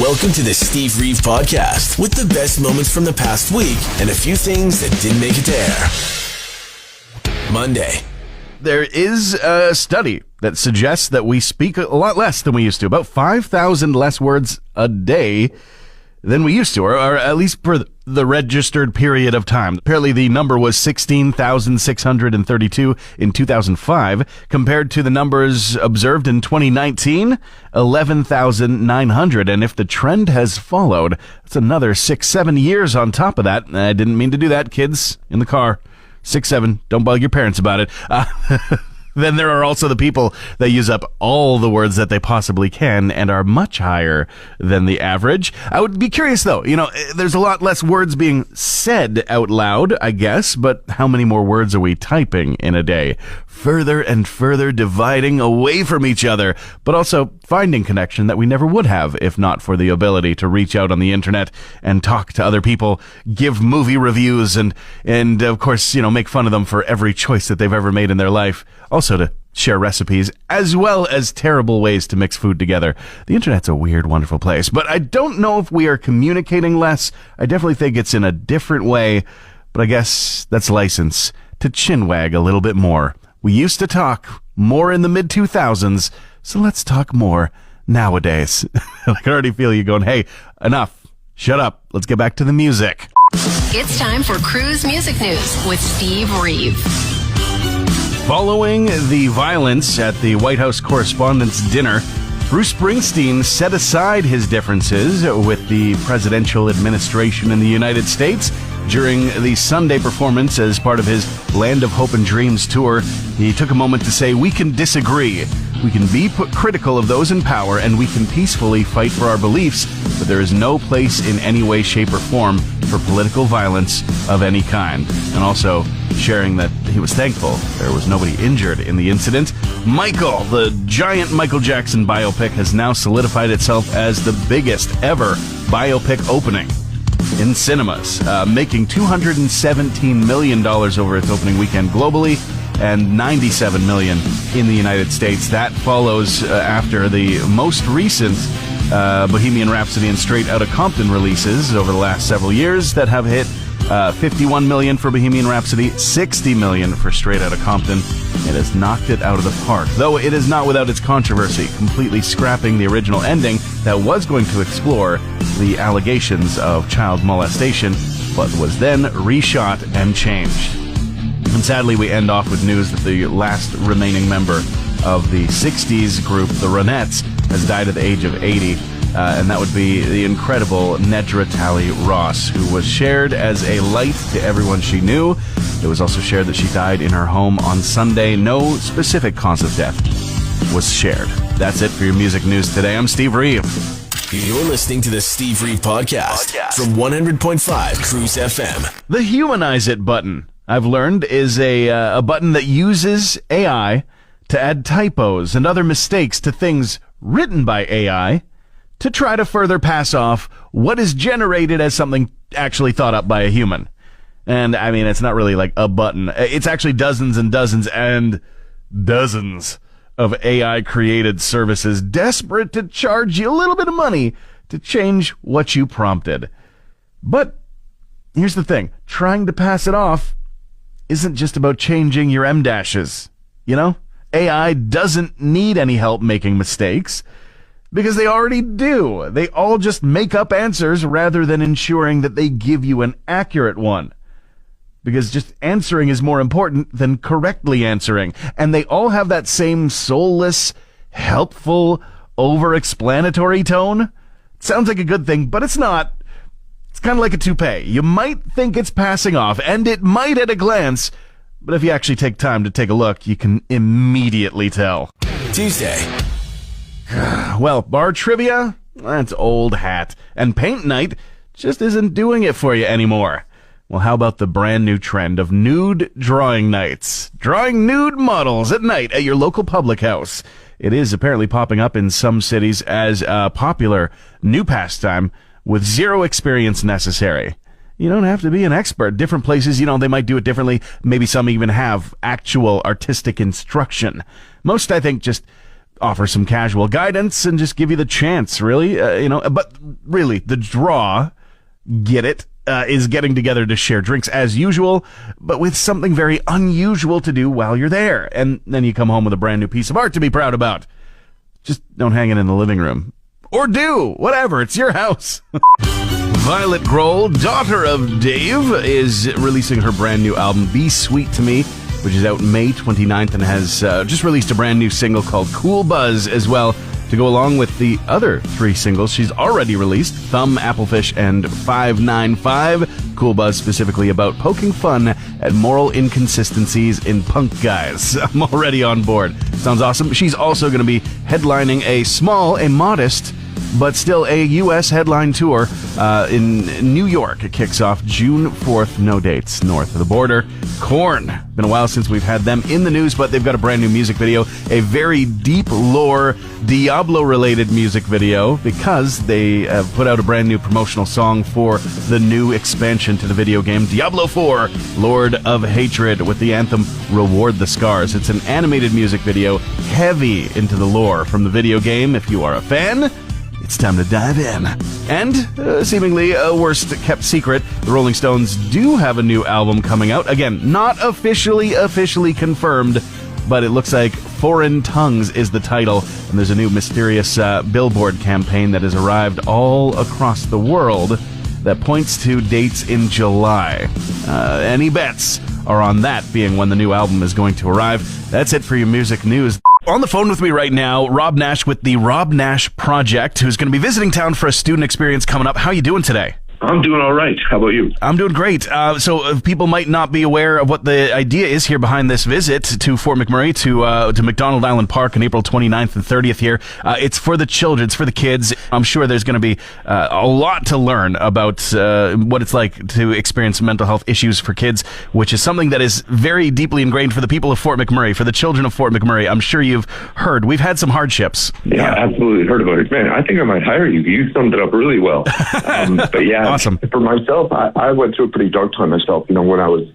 Welcome to the Steve Reeve Podcast with the best moments from the past week and a few things that didn't make it to air. Monday. There is a study that suggests that we speak a lot less than we used to, about 5,000 less words a day than we used to, or at least for the registered period of time. Apparently the number was 16,632 in 2005, compared to the numbers observed in 2019, 11,900. And if the trend has followed, that's another 6-7 years on top of that. I didn't mean to do that, kids in the car. 6-7, don't bug your parents about it. Then there are also the people that use up all the words that they possibly can and are much higher than the average. I would be curious, though. There's a lot less words being said out loud, I guess, but how many more words are we typing in a day? Further and further dividing away from each other, but also finding connection that we never would have if not for the ability to reach out on the internet and talk to other people, give movie reviews, and of course, make fun of them for every choice that they've ever made in their life. Also to share recipes, as well as terrible ways to mix food together. The internet's a weird, wonderful place, but I don't know if we are communicating less. I definitely think it's in a different way, but I guess that's license to chinwag a little bit more. We used to talk more in the mid-2000s, so let's talk more nowadays. I can already feel you going, hey, enough, shut up, let's get back to the music. It's time for Cruz Music News with Steve Reeve. Following the violence at the White House Correspondents' Dinner, Bruce Springsteen set aside his differences with the presidential administration in the United States. During the Sunday performance as part of his Land of Hope and Dreams tour, he took a moment to say, "We can disagree. We can be critical of those in power, and we can peacefully fight for our beliefs, but there is no place in any way, shape, or form for political violence of any kind." And also sharing that he was thankful there was nobody injured in the incident. Michael, the giant Michael Jackson biopic, has now solidified itself as the biggest ever biopic opening in cinemas, making $217 million over its opening weekend globally and $97 million in the United States. That follows after the most recent Bohemian Rhapsody and Straight Outta Compton releases over the last several years that have hit $51 million for Bohemian Rhapsody, $60 million for Straight Outta Compton. It has knocked it out of the park, though it is not without its controversy, completely scrapping the original ending that was going to explore the allegations of child molestation, but was then reshot and changed. And sadly, we end off with news that the last remaining member of the 60s group, the Ronettes, has died at the age of 80. And that would be the incredible Nedra Talley Ross, who was shared as a light to everyone she knew. It was also shared that she died in her home on Sunday. No specific cause of death was shared. That's it for your music news today. I'm Steve Reeve. You're listening to the Steve Reeve Podcast from 100.5 Cruz FM. The Humanize It button, I've learned, is a button that uses AI to add typos and other mistakes to things written by AI to try to further pass off what is generated as something actually thought up by a human. And, I mean, it's not really like a button. It's actually dozens and dozens and dozens of AI-created services desperate to charge you a little bit of money to change what you prompted. But here's the thing. Trying to pass it off isn't just about changing your M-dashes. AI doesn't need any help making mistakes, because they already do. They all just make up answers rather than ensuring that they give you an accurate one. Because just answering is more important than correctly answering. And they all have that same soulless, helpful, over-explanatory tone. It sounds like a good thing, but it's not. It's kind of like a toupee. You might think it's passing off, and it might at a glance, but if you actually take time to take a look, you can immediately tell. Tuesday. Well, bar trivia? That's old hat. And paint night just isn't doing it for you anymore. Well, how about the brand new trend of nude drawing nights? Drawing nude models at night at your local public house. It is apparently popping up in some cities as a popular new pastime with zero experience necessary. You don't have to be an expert. Different places, they might do it differently. Maybe some even have actual artistic instruction. Most, I think, just offer some casual guidance and just give you the chance, really. But really, the draw, get it, is getting together to share drinks as usual, but with something very unusual to do while you're there. And then you come home with a brand new piece of art to be proud about. Just don't hang it in the living room. Or do, whatever, it's your house. Violet Grohl, daughter of Dave, is releasing her brand new album, Be Sweet to Me, which is out May 29th and has just released a brand new single called Cool Buzz as well, to go along with the other 3 singles she's already released, Thumb, Applefish, and 595. Cool Buzz specifically about poking fun at moral inconsistencies in punk guys. I'm already on board. Sounds awesome. She's also going to be headlining a modest, but still a U.S. headline tour in New York. It kicks off June 4th, no dates, north of the border. Korn. Been a while since we've had them in the news, but they've got a brand new music video, a very deep lore Diablo-related music video, because they have put out a brand new promotional song for the new expansion to the video game, Diablo 4, Lord of Hatred, with the anthem Reward the Scars. It's an animated music video, heavy into the lore from the video game. If you are a fan, it's time to dive in. And, seemingly a worst-kept secret, the Rolling Stones do have a new album coming out. Again, not officially confirmed, but it looks like Foreign Tongues is the title, and there's a new mysterious billboard campaign that has arrived all across the world that points to dates in July. Any bets are on that being when the new album is going to arrive. That's it for your music news. On the phone with me right now, Rob Nash with the Rob Nash Project, who's going to be visiting town for a student experience coming up. How are you doing today? I'm doing all right. How about you? I'm doing great. So people might not be aware of what the idea is here behind this visit to Fort McMurray, to McDonald Island Park on April 29th and 30th here. It's for the children, it's for the kids. I'm sure there's going to be a lot to learn about what it's like to experience mental health issues for kids, which is something that is very deeply ingrained for the people of Fort McMurray, for the children of Fort McMurray. I'm sure you've heard. We've had some hardships. Yeah, absolutely heard about it. Man, I think I might hire you. You summed it up really well. But yeah. Awesome. For myself, I went through a pretty dark time myself. When I was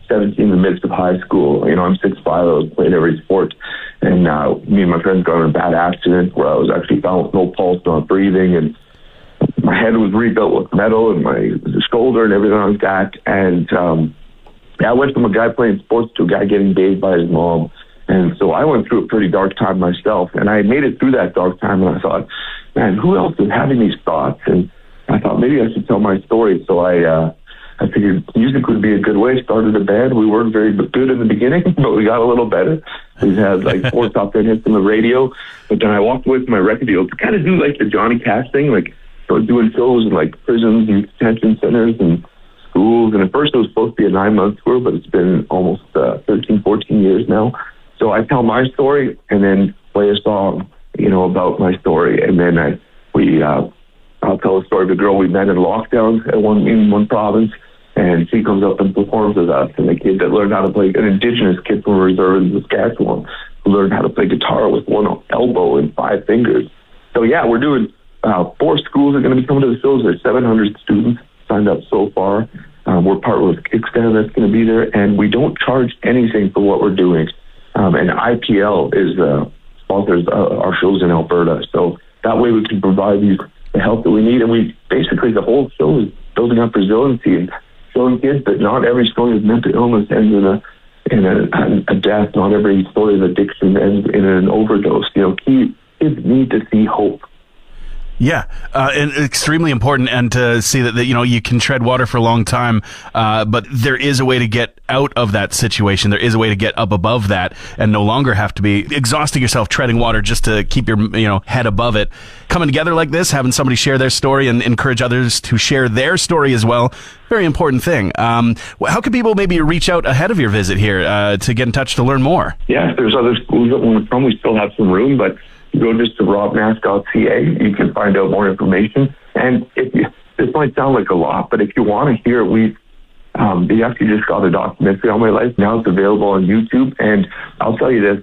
17 in the midst of high school, I'm 6'5", I was playing every sport. And me and my friends got in a bad accident where I was actually found with no pulse, not breathing. And my head was rebuilt with metal and my shoulder and everything like that. And I went from a guy playing sports to a guy getting bathed by his mom. And so I went through a pretty dark time myself. And I made it through that dark time. And I thought, man, who else is having these thoughts? And I thought maybe I should tell my story, so I figured music would be a good way. Started a band. We weren't very good in the beginning, but we got a little better. We had like 4 top 10 hits on the radio, but then I walked away from my record deal to kind of do like the Johnny Cash thing, like started doing shows in like prisons and detention centers and schools. And at first it was supposed to be a 9-month tour, but it's been almost 13, 14 years now. So I tell my story and then play a song, about my story, and then I'll tell a story of a girl we met in lockdown in one province, and she comes up and performs with us. And a kid that learned how to play, an Indigenous kid from a reserve in Saskatchewan, who learned how to play guitar with one elbow and 5 fingers. So yeah, we're doing 4 schools are going to be coming to the shows. There's 700 students signed up so far. We're part with Kickstand that's going to be there, and we don't charge anything for what we're doing. And IPL sponsors our shows in Alberta, so that way we can provide you the help that we need. And we basically, the whole show is building up resiliency and showing kids that not every story of mental illness ends in a death. Not every story of addiction ends in an overdose. Kids need to see hope. Yeah, and extremely important, and to see that you can tread water for a long time, but there is a way to get out of that situation. There is a way to get up above that and no longer have to be exhausting yourself treading water just to keep your head above it. Coming together like this, having somebody share their story and encourage others to share their story as well, very important thing. How can people maybe reach out ahead of your visit here to get in touch to learn more? Yeah, if there's other schools that want to come, we still have some room, but go just to robnash.ca. You can find out more information. And this might sound like a lot, but if you want to hear, we actually just got a documentary on my life. Now it's available on YouTube. And I'll tell you this,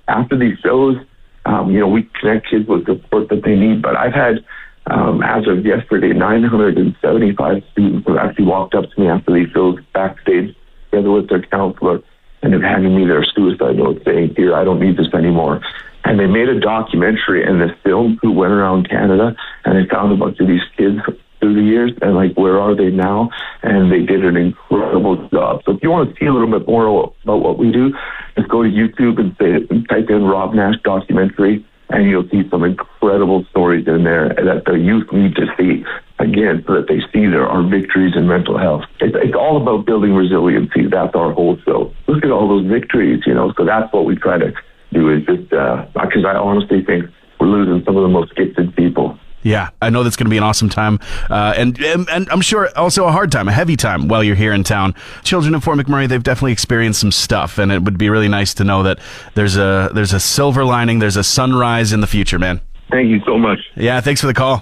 after these shows, we connect kids with the support that they need. But I've had, as of yesterday, 975 students have actually walked up to me after these shows backstage together with their counselor and have handed me their suicide note saying, here, I don't need this anymore. And they made a documentary and the film crew went around Canada and they found a bunch of these kids through the years and like, where are they now? And they did an incredible job. So if you want to see a little bit more about what we do, just go to YouTube and type in Rob Nash documentary, and you'll see some incredible stories in there that the youth need to see, again, so that they see there are victories in mental health. It's all about building resiliency. That's our whole show. Look at all those victories, so that's what we try to do, is just, because I honestly think we're losing some of the most gifted people. Yeah, I know that's going to be an awesome time, and I'm sure also a hard time, a heavy time while you're here in town. Children in Fort McMurray, they've definitely experienced some stuff, and it would be really nice to know that there's a silver lining, there's a sunrise in the future, man. Thank you so much. Yeah, thanks for the call.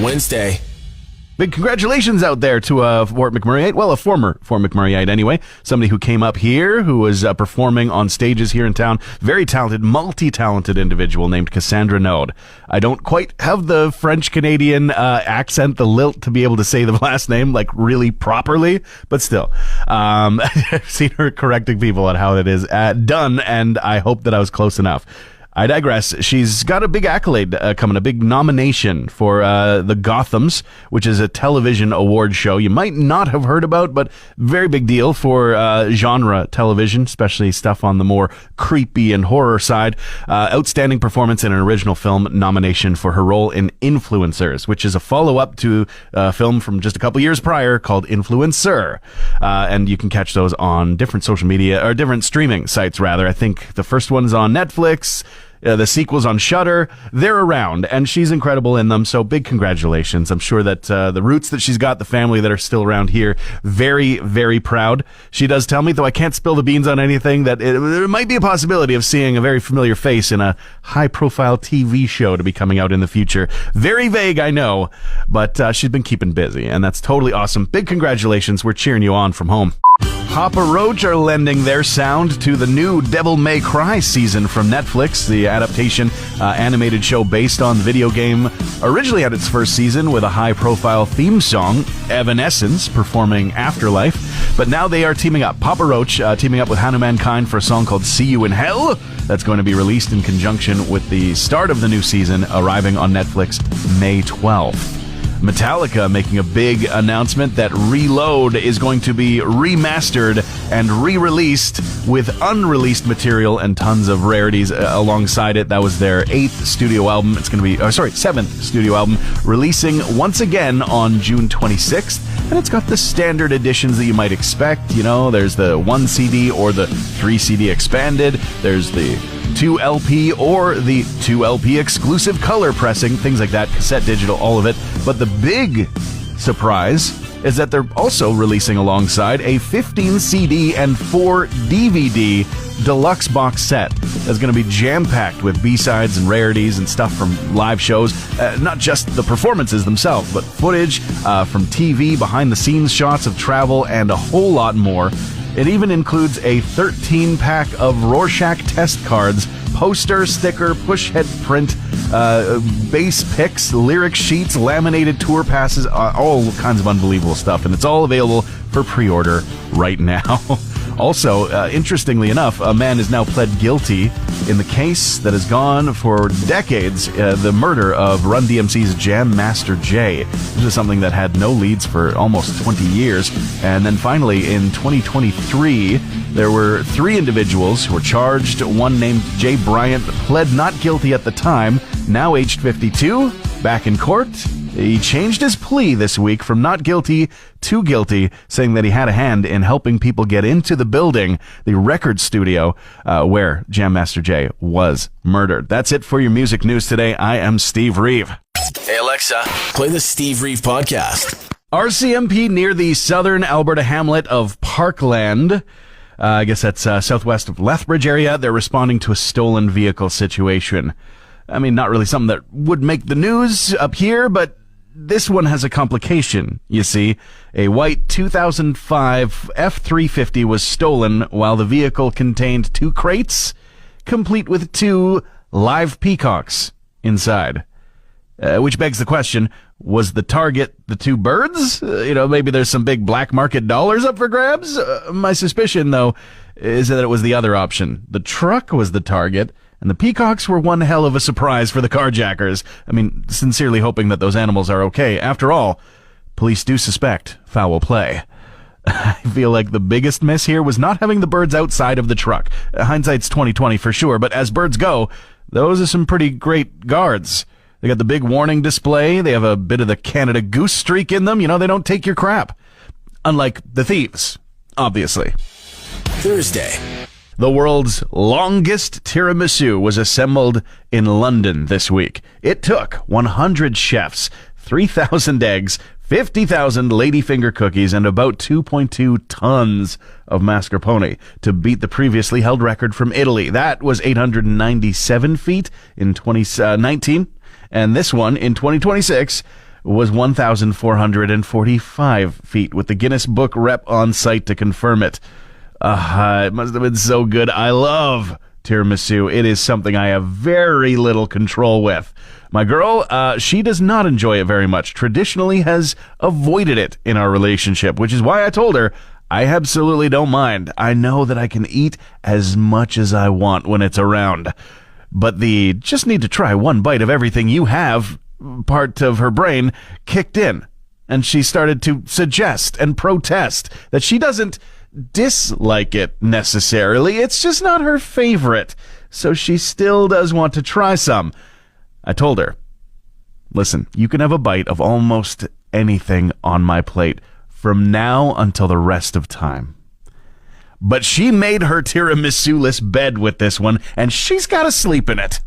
Wednesday. Big congratulations out there to a Fort McMurrayite. Well, a former Fort McMurrayite anyway. Somebody who came up here, who was performing on stages here in town. Very talented, multi-talented individual named Cassandra Nude. I don't quite have the French-Canadian accent, the lilt, to be able to say the last name, like, really properly. But still, I've seen her correcting people on how it is done, and I hope that I was close enough. I digress. She's got a big accolade coming, a big nomination for the Gothams, which is a television award show you might not have heard about, but very big deal for genre television, especially stuff on the more creepy and horror side. Outstanding performance in an original film nomination for her role in Influencers, which is a follow-up to a film from just a couple years prior called Influencer. And you can catch those on different social media, or different streaming sites, rather. I think the first one's on Netflix. The sequels on Shudder, they're around, and she's incredible in them, so big congratulations. I'm sure that the roots that she's got, the family that are still around here, very, very proud. She does tell me, though I can't spill the beans on anything, that there might be a possibility of seeing a very familiar face in a high-profile TV show to be coming out in the future. Very vague, I know, but she's been keeping busy, and that's totally awesome. Big congratulations. We're cheering you on from home. Papa Roach are lending their sound to the new Devil May Cry season from Netflix. The adaptation animated show based on the video game originally had its first season with a high-profile theme song, Evanescence, performing Afterlife. But now they are teaming up. Papa Roach teaming up with Hannah Mankind for a song called See You in Hell. That's going to be released in conjunction with the start of the new season, arriving on Netflix May 12th. Metallica making a big announcement that Reload is going to be remastered and re-released with unreleased material and tons of rarities alongside it. That was their 8th studio album. It's going to be, 7th studio album, releasing once again on June 26th. And it's got the standard editions that you might expect. There's the 1 CD or the 3 CD expanded. There's the 2 LP or the 2 LP exclusive color pressing, things like that, cassette, digital, all of it. But the big surprise is that they're also releasing alongside a 15 CD and 4 DVD deluxe box set that's going to be jam-packed with B-sides and rarities and stuff from live shows, not just the performances themselves, but footage from TV, behind-the-scenes shots of travel, and a whole lot more. It even includes a 13-pack of Rorschach test cards, poster, sticker, push head print, bass picks, lyric sheets, laminated tour passes, all kinds of unbelievable stuff. And it's all available for pre-order right now. Also, interestingly enough, a man is now pled guilty in the case that has gone for decades, the murder of Run DMC's Jam Master Jay. This is something that had no leads for almost 20 years. And then finally, in 2023, there were 3 individuals who were charged. One named Jay Bryant pled not guilty at the time, now aged 52, back in court. He changed his plea this week from not guilty to guilty, saying that he had a hand in helping people get into the building, the record studio, where Jam Master Jay was murdered. That's it for your music news today. I am Steve Reeve. Hey, Alexa, play the Steve Reeve podcast. RCMP near the southern Alberta hamlet of Parkland. I guess that's southwest of Lethbridge area. They're responding to a stolen vehicle situation. I mean, not really something that would make the news up here, but this one has a complication, you see. A white 2005 F-350 was stolen while the vehicle contained 2 crates, complete with 2 live peacocks inside. Which begs the question, was the target the 2 birds? Maybe there's some big black market dollars up for grabs? My suspicion, though, is that it was the other option. The truck was the target, And the Peacocks were one hell of a surprise for the carjackers. I mean, sincerely hoping that those animals are okay. After all, police do suspect foul play. I feel like the biggest miss here was not having the birds outside of the truck. Hindsight's 20/20 for sure, but as birds go, those are some pretty great guards. They got the big warning display. They have a bit of the Canada Goose streak in them. You know, they don't take your crap. Unlike the thieves, obviously. Thursday. The world's longest tiramisu was assembled in London this week. It took 100 chefs, 3,000 eggs, 50,000 ladyfinger cookies, and about 2.2 tons of mascarpone to beat the previously held record from Italy. That was 897 feet in 2019, and this one in 2026 was 1,445 feet, with the Guinness Book rep on site to confirm it. It must have been so good. I love tiramisu. It is something I have very little control with. My girl, she does not enjoy it very much, traditionally has avoided it in our relationship, which is why I told her I absolutely don't mind. I know that I can eat as much as I want when it's around. But the just need to try one bite of everything you have part of her brain kicked in. And she started to suggest and protest that she doesn't dislike it necessarily. It's just not her favorite. So she still does want to try some. I told her, listen, you can have a bite of almost anything on my plate from now until the rest of time. But she made her tiramisu-less bed with this one, and she's got to sleep in it.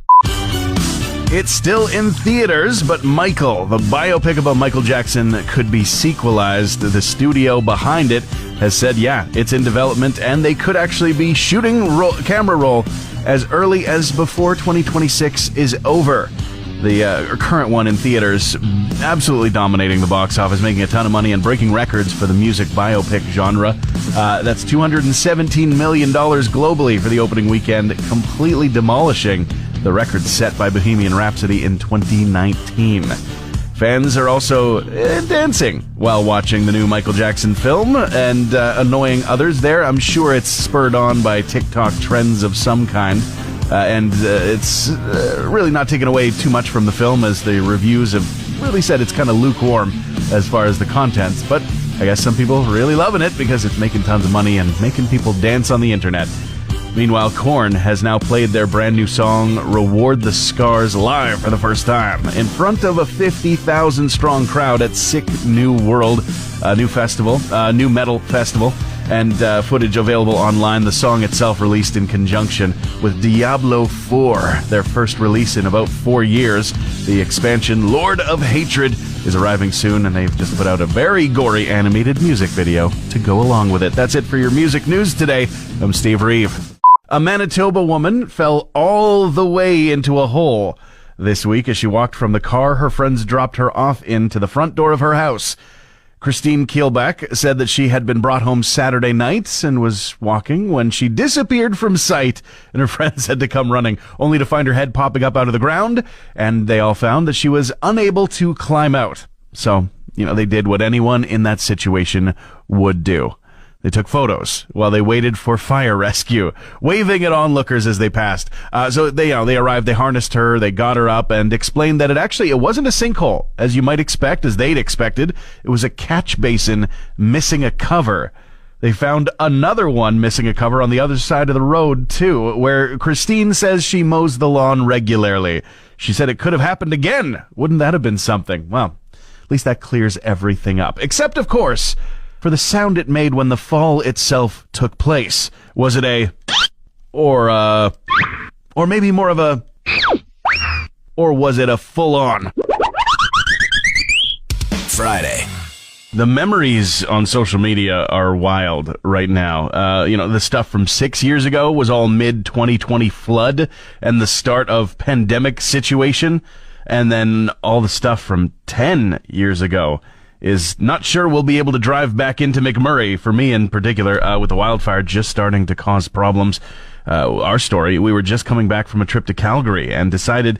It's still in theaters, but Michael, the biopic about Michael Jackson, could be sequelized. The studio behind it has said, yeah, it's in development, and they could actually be shooting camera roll as early as before 2026 is over. The current one in theaters, absolutely dominating the box office, making a ton of money and breaking records for the music biopic genre. That's $217 million globally for the opening weekend, completely demolishing the record set by Bohemian Rhapsody in 2019. Fans are also dancing while watching the new Michael Jackson film and annoying others there. I'm sure it's spurred on by TikTok trends of some kind. And it's really not taken away too much from the film, as the reviews have really said it's kind of lukewarm as far as the contents. But I guess some people are really loving it because it's making tons of money and making people dance on the internet. Meanwhile, Korn has now played their brand new song, Reward the Scars, live for the first time in front of a 50,000 strong crowd at Sick New World, new metal festival. And footage available online. The song itself released in conjunction with Diablo 4, their first release in about 4 years. The expansion Lord of Hatred is arriving soon, and they've just put out a very gory animated music video to go along with it. That's it for your music news today. I'm Steve Reeve. A Manitoba woman fell all the way into a hole this week as she walked from the car her friends dropped her off in to the front door of her house. Christine Keelback said that she had been brought home Saturday night and was walking when she disappeared from sight, and her friends had to come running, only to find her head popping up out of the ground, and they all found that she was unable to climb out. So, they did what anyone in that situation would do. They took photos while they waited for fire rescue, waving at onlookers as they passed. So they arrived, they harnessed her, they got her up, and explained that it wasn't a sinkhole, as you might expect, as they'd expected. It was a catch basin missing a cover. They found another one missing a cover on the other side of the road, too, where Christine says she mows the lawn regularly. She said it could have happened again. Wouldn't that have been something? Well, at least that clears everything up. Except, of course, for the sound it made when the fall itself took place. Was it or maybe more of a, or was it a full-on? Friday. The memories on social media are wild right now. The stuff from 6 years ago was all mid-2020 flood and the start of pandemic situation. And then all the stuff from 10 years ago is not sure we'll be able to drive back into McMurray, for me in particular, with the wildfire just starting to cause problems. Our story, we were just coming back from a trip to Calgary and decided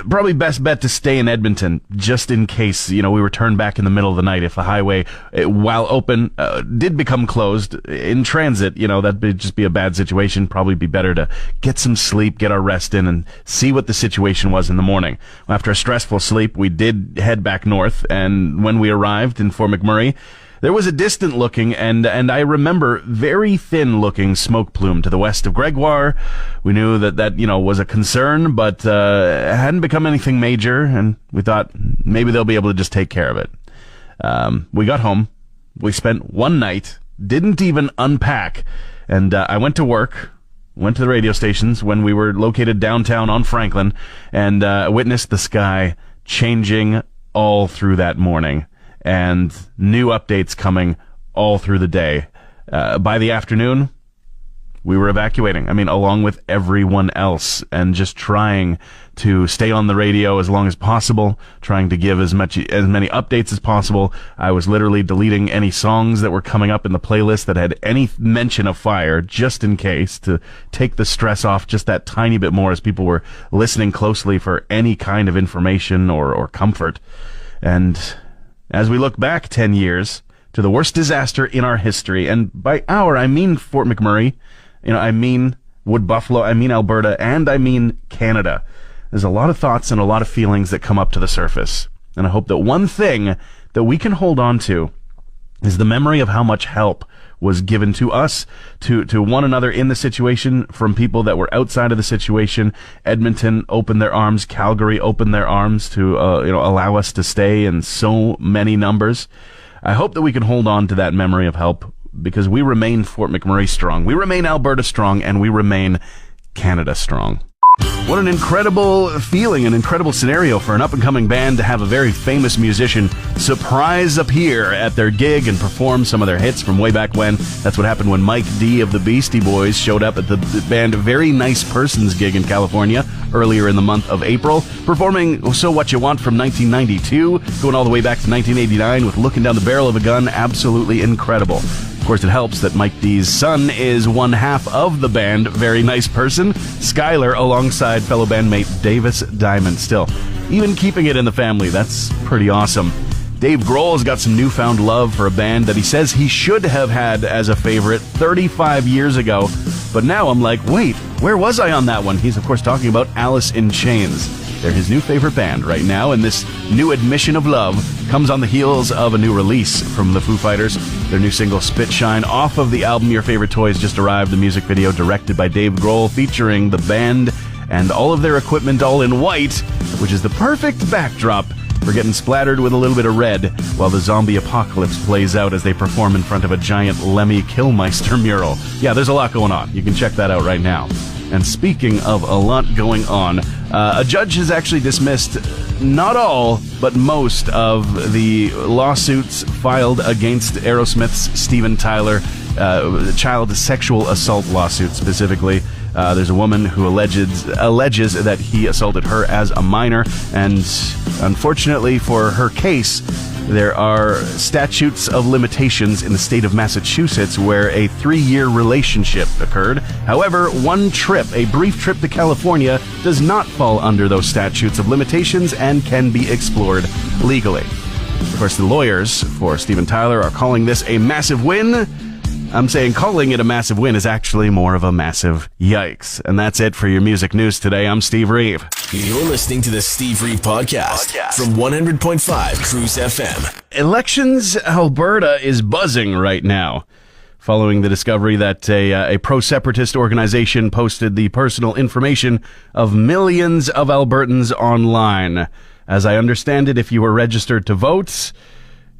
probably best bet to stay in Edmonton, just in case, we were turned back in the middle of the night. If the highway, while open, did become closed in transit, that'd just be a bad situation. Probably be better to get some sleep, get our rest in, and see what the situation was in the morning. After a stressful sleep, we did head back north, and when we arrived in Fort McMurray, there was a distant-looking and I remember very thin-looking smoke plume to the west of Gregoire. We knew that was a concern, but hadn't become anything major, and we thought maybe they'll be able to just take care of it. We got home. We spent one night, didn't even unpack, and I went to work, went to the radio stations when we were located downtown on Franklin, and witnessed the sky changing all through that morning. And new updates coming all through the day. By the afternoon, we were evacuating. Along with everyone else, and just trying to stay on the radio as long as possible, trying to give as many updates as possible. I was literally deleting any songs that were coming up in the playlist that had any mention of fire, just in case, to take the stress off just that tiny bit more as people were listening closely for any kind of information or comfort. And as we look back 10 years to the worst disaster in our history, and by our, I mean Fort McMurray, I mean Wood Buffalo, I mean Alberta, and I mean Canada. There's a lot of thoughts and a lot of feelings that come up to the surface. And I hope that one thing that we can hold on to is the memory of how much help was given to us, to one another in the situation, from people that were outside of the situation. Edmonton opened their arms, Calgary opened their arms to allow us to stay in so many numbers. I hope that we can hold on to that memory of help, because we remain Fort McMurray strong, we remain Alberta strong, and we remain Canada strong. What an incredible feeling, an incredible scenario for an up-and-coming band to have a very famous musician surprise appear at their gig and perform some of their hits from way back when. That's what happened when Mike D of the Beastie Boys showed up at the band Very Nice Persons gig in California earlier in the month of April, performing So What You Want from 1992, going all the way back to 1989 with Looking Down the Barrel of a Gun. Absolutely incredible. Of course, it helps that Mike D's son is one half of the band Very Nice Person, Skylar, alongside fellow bandmate Davis Diamond. Still, even keeping it in the family, that's pretty awesome. Dave Grohl's got some newfound love for a band that he says he should have had as a favorite 35 years ago. But now I'm like, wait, where was I on that one? He's, of course, talking about Alice in Chains. They're his new favorite band right now, and this new admission of love comes on the heels of a new release from the Foo Fighters. Their new single, Spit Shine, off of the album Your Favorite Toys, just arrived. The music video directed by Dave Grohl, featuring the band and all of their equipment all in white, which is the perfect backdrop for getting splattered with a little bit of red while the zombie apocalypse plays out as they perform in front of a giant Lemmy Kilmister mural. Yeah, there's a lot going on. You can check that out right now. And speaking of a lot going on, a judge has actually dismissed not all, but most of the lawsuits filed against Aerosmith's Steven Tyler, child sexual assault lawsuit specifically. There's a woman who alleges that he assaulted her as a minor, and unfortunately for her case, there are statutes of limitations in the state of Massachusetts where a 3-year relationship occurred. However, one trip, a brief trip to California, does not fall under those statutes of limitations and can be explored legally. Of course, the lawyers for Steven Tyler are calling this a massive win. I'm saying calling it a massive win is actually more of a massive yikes. And that's it for your music news today. I'm Steve Reeve. You're listening to the Steve Reeve Podcast from 100.5 Cruz FM. Elections Alberta is buzzing right now, following the discovery that a pro-separatist organization posted the personal information of millions of Albertans online. As I understand it, if you were registered to vote,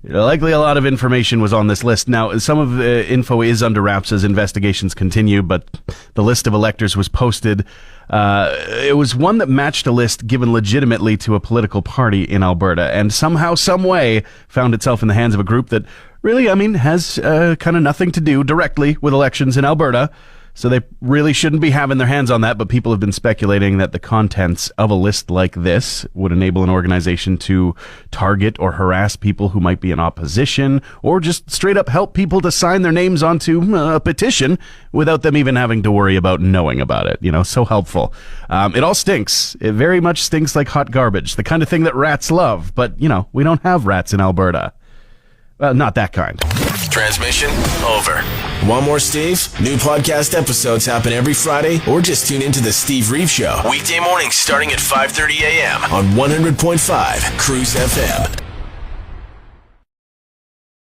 likely a lot of information was on this list. Now, some of the info is under wraps as investigations continue, but the list of electors was posted. It was one that matched a list given legitimately to a political party in Alberta, and somehow, some way, found itself in the hands of a group that really, has kind of nothing to do directly with elections in Alberta. So they really shouldn't be having their hands on that, but people have been speculating that the contents of a list like this would enable an organization to target or harass people who might be in opposition, or just straight up help people to sign their names onto a petition without them even having to worry about knowing about it. So helpful. It all stinks. It very much stinks like hot garbage, the kind of thing that rats love, but, we don't have rats in Alberta. Not that kind. Transmission over. Want more Steve? New podcast episodes happen every Friday, or just tune into the Steve Reeve Show. Weekday mornings starting at 5:30 a.m. on 100.5 Cruz FM.